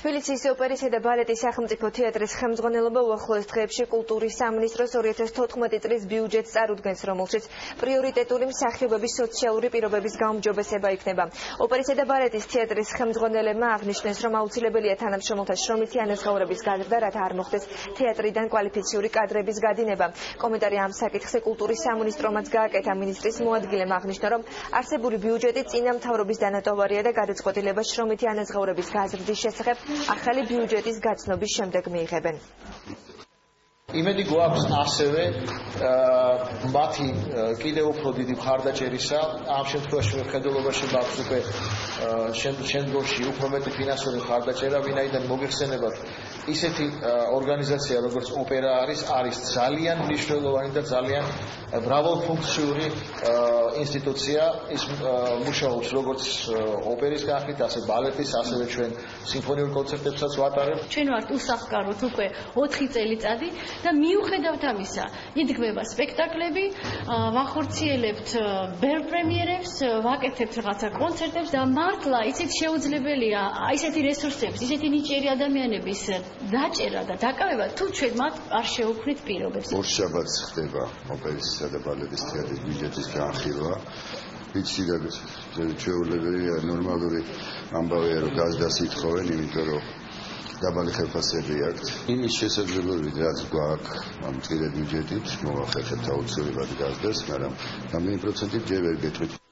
თბილისის ოპერისა და ბალეტის სახელმწიფო თეატრის ხელმძღვანელობა უახლოეს დღეებში კულტურის სამინისტროს 2014 წლის ბიუჯეტს წარუდგენს, რომელშიც პრიორიტეტული მსახიობების სოციალური პირობების გაუმჯობესება იქნება. ოპერისა და ბალეტის თეატრის ხელმძღვანელებმა აღნიშნეს, რომ აუცილებელია თანამშრომელთა შრომითი ანაზღაურების გაზრდა, რათა არ მოხდეს თეატრიდან კვალიფიციური კადრების გადინება. კომენტარი ამ საკითხზე კულტურის სამინისტრომაც გააკეთა. მინისტრის მოადგილემ აღნიშნა, რომ არსებული ბიუჯეტი წინა მთავრობის დანატოვარია და გადაწყვეტილება შრომითი ანაზღაურების გაზრდის შესახებ ახალი ბიუჯეტის გაცნობის შემდეგ მიიღებენ. იმედი გვაქვს ასევე მათი კიდევ უფრო დიდი მხარდაჭერისა ამ შემთხვევაში მხედველობაში მაქვს უკვე შემდგომში უფრო მეტი ფინანსური მხარდაჭერა, ვინაიდან მოგეხსენებათ ისეთი ორგანიზაცია როგორც ოპერა არის ძალიან მნიშვნელოვანი და ძალიან მრავალფუნქციური ინსტიტუცია. ის მუშაობს როგორც ოპერის განხილვით, ასე ბალეტის, ასევე ჩვენ სიმფონიურ კონცერტებსაც ვატარებთ. ჩვენ ვართ უსახლკაროთ უკვე 4 წელიწადი და მიუხედავად ამისა, იდგმება სპექტაკლები, ვახორციელებთ ბევრ პრემიერებს, ვაკეთებთ რაღაცა კონცერტებს და მართლა იცით შეუძლებელია ისეთი რესურსების, ისეთი ნიჭიერი ადამიანების დაჭერა და დაკავება, თუ ჩვენ მათ არ შევქმნით პირობებს. ორშაბათს ხდება ოპერისა და ბალეტის თეატრის ბიუჯეტის განხილვა. ვიცი და შეუძლებელია ნორმალური ამბავია, რომ გაზდას ითხოვენ, იმიტომ რომ დაბალი ხელფასები აქვთ. იმის შესაძლებლობით, რაც გვაქვს ამ მცირე ბიუჯეტით, მოვახერხებთ აუცილებლად გაზდას, მაგრამ რამდენი პროცენტით ჯერ ვერ გეტყვით.